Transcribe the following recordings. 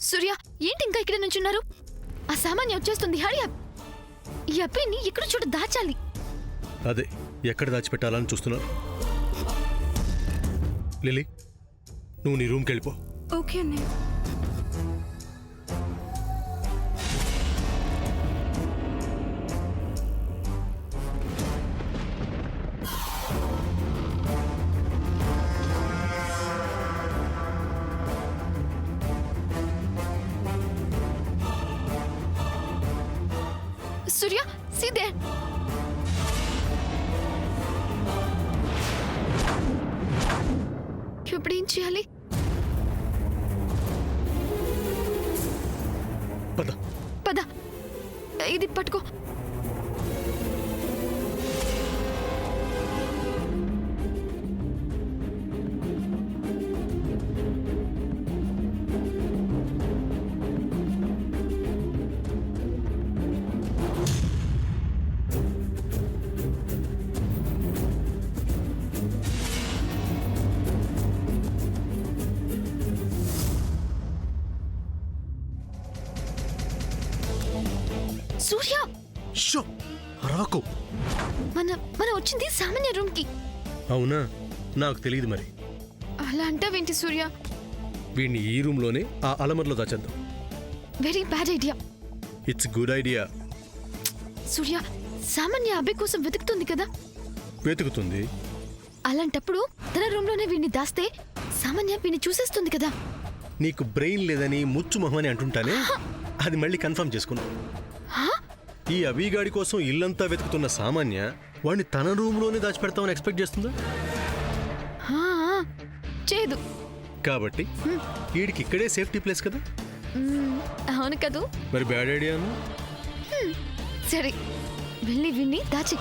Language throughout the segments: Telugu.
సూర్య ఏంటి ఇంకా ఇక్కడ నుంచున్నారు? ఆ సామాన్య వచ్చేస్తుంది. హరి అప్. ఈ అబ్బాయిని ఇక్కడ చూడ దాచాలి. అదే ఎక్కడ దాచిపెట్టాలని చూస్తున్నారు. లిలీ, నువ్వు నీ రూమ్కి వెళ్ళిపో. ఓకే అన్నయ్య. సూర్య, see there. ఇప్పుడు ఏం చేయాలి? పద పద, ఇది పట్టుకో. సూర్య, షో రాకు. మన వచ్చింది సామాన్య రూమ్ కి. అవునా? నాకు తెలియదు మరి. అలా అంటావేంటి సూర్య? వీడిని ఈ రూమ్లోనే ఆ అలమర్లో దాచేద్దాం. Very bad idea. It's good idea. Surya, సామాన్య అబ్బాయి కోసం వెతుకుతుంది కదా. వెతుకుతుంది. అలాంటప్పుడు తన రూమ్ లోనే వీడిని దాస్తే సామాన్య వీడిని చూసేస్తుంది కదా. నీకు బ్రెయిన్ లేదని ముచ్చు మొహమని అంటుంటానే, అది మళ్ళీ కన్ఫర్మ్ చేసుకున్నా. ఈ అభిగాడి కోసం ఇల్లంతా వెతుకుతున్న సామాన్య వాడిని తన రూమ్లోనే దాచిపెడతామని ఎక్స్పెక్ట్ చేస్తుందా? చేయదు. కాబట్టి వీడికి ఇక్కడే సేఫ్టీ ప్లేస్ కదా. అవును కదూ. మరి బ్యాడ్ ఐడియాను. సరే, వెళ్ళి వీడిని దాచి.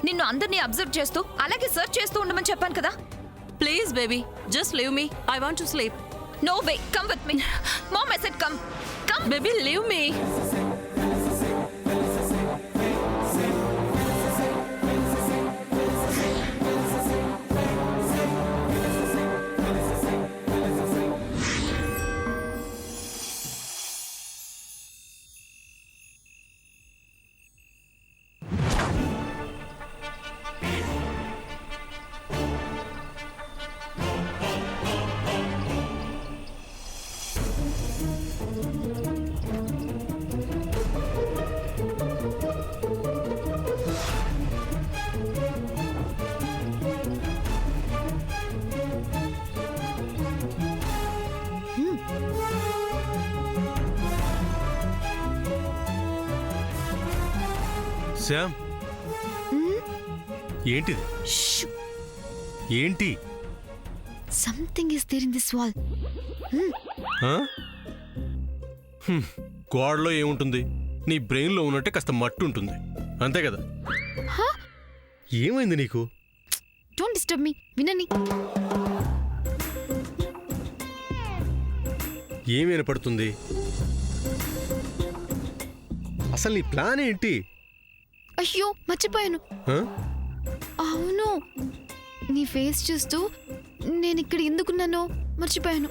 నిన్ను అందరినీ అబ్జర్వ్ చేస్తూ అలాగే సర్చ్ చేస్తూ ఉండమని చెప్పాను కదా. Please baby, just leave me. I want to sleep. No way, come with me. Mom, I said come. Come baby, leave me. Shyam, ఏంటిది? ఏంటి? Something is there in this wall. గోడలో ఏముంటుంది? నీ బ్రెయిన్లో ఉన్నట్టే కాస్త మట్టు ఉంటుంది, అంతే కదా. ఏమైంది నీకు? Don't disturb me. వినండి. ఏమి వినపడుతుంది? అసలు నీ ప్లాన్ ఏంటి? అయ్యో మర్చిపోయాను. ఆ? అవును, నీ ఫేస్ చూస్తూ నేను ఇక్కడ ఎందుకున్నానో మర్చిపోయాను.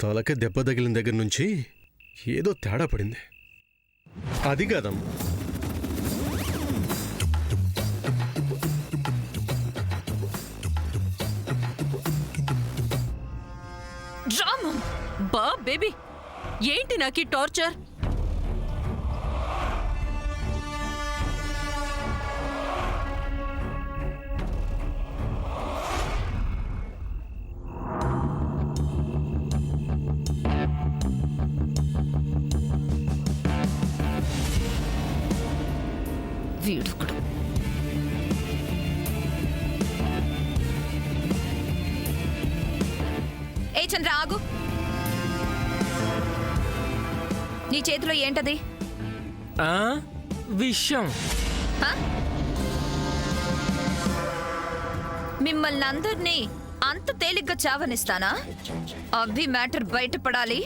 తలకి దెబ్బ తగిలిన దగ్గర నుంచి ఏదో తేడా పడింది. అది కాదమ్మా, రాము, బా బేబీ, ఏంటి నాకు ఈ టార్చర్? వీడుకుడు. ఏ చంద్ర ఆగు. నీ చేతిలో ఏంటది? విషయం. హ? మిమ్మల్ని అందరినీ అంత తేలిగ్గా చావనిస్తానా? అభి మ్యాటర్ బయటపడాలి,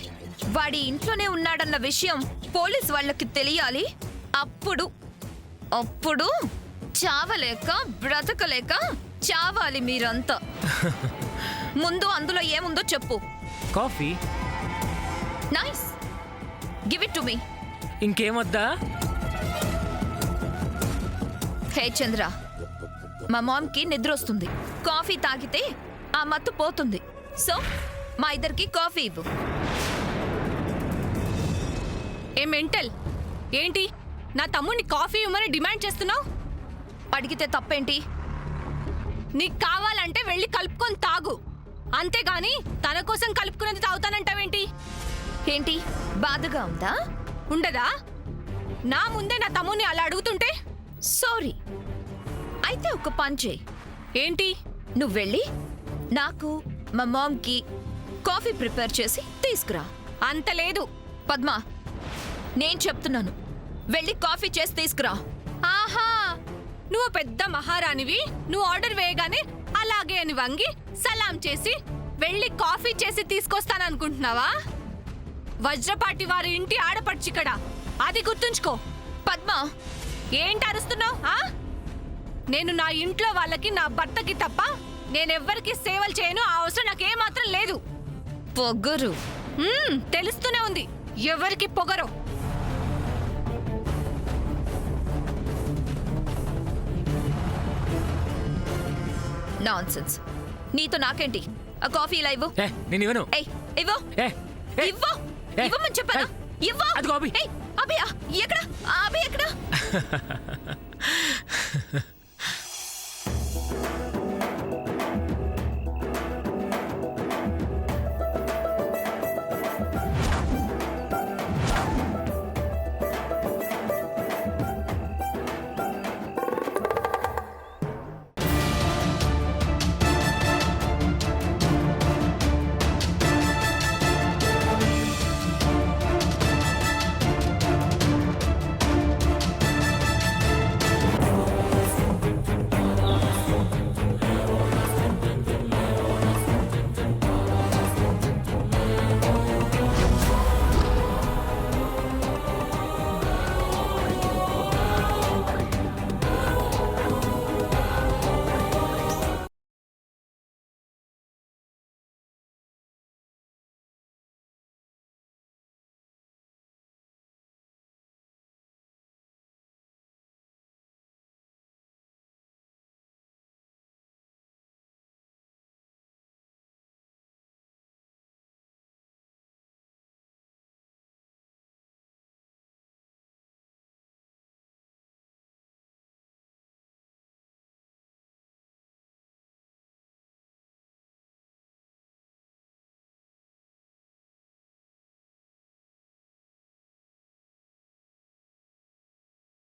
వాడి ఇంట్లోనే ఉన్నాడన్న విషయం పోలీస్ వాళ్ళకి తెలియాలి. అప్పుడు అప్పుడు చావలేక బ్రతకలేక చావాలి మీరంతా. ముందు అందులో ఏముందో చెప్పు. Coffee. Nice, give it to me. ఇంకేమొద్దా? హే చంద్ర, మా మామ్కి నిద్ర వస్తుంది. కాఫీ తాగితే ఆ మత్తు పోతుంది. సో మా ఇద్దరికి కాఫీ ఇవ్వు. ఏ మెంటల్, ఏంటి నా తమ్ముడిని కాఫీ ఇవ్వమని డిమాండ్ చేస్తున్నావు? అడిగితే తప్పేంటి? నీకు కావాలంటే వెళ్ళి కలుపుకొని తాగు, అంతేగాని తన కోసం కలుపుకునేది తాగుతానంటావేంటి? ఏంటి బాధగా ఉందా? ఉండదా? నా ముందే నా తమ్ముడిని అలా అడుగుతుంటే? సారీ. అయితే ఒక పని చేయి. ఏంటి? నువ్వు వెళ్ళి నాకు మా మామ్కి కాఫీ ప్రిపేర్ చేసి తీసుకురా. అంత లేదు. పద్మ, నేను చెప్తున్నాను, వెళ్ళి కాఫీ చేసి తీసుకురా. ఆహా, నువ్వు పెద్ద మహారాణివి. నువ్వు ఆర్డర్ వేయగానే అలాగే అని వంగి సలాం చేసి వెళ్ళి కాఫీ చేసి తీసుకొస్తాననుకుంటున్నావా? వజ్రపాటి వారి ఇంటి ఆడపడుచిక్కడ, అది గుర్తుంచుకో. పద్మ, ఏంటి అరుస్తున్నావు? నేను నా ఇంట్లో వాళ్ళకి, నా భర్తకి తప్ప నేనెవ్వరికి సేవలు చేయను. ఆ అవసరం నాకేమాత్రం లేదు. పొగరు. తెలుస్తూనే ఉంది ఎవరికి పొగరో. నాన్సెన్స్. నీతో నాకేంటి? ఆ కాఫీ ఇలా ఇవ్వు. నేను ఇవ్వను. ఏయ్, ఇవ్వు. ఇవ్వు. ఇవ్వమని చెప్పాను. ఇవ్వు. అది కాఫీ. ఏయ్, అభి ఎక్కడ? అభి ఎక్కడ?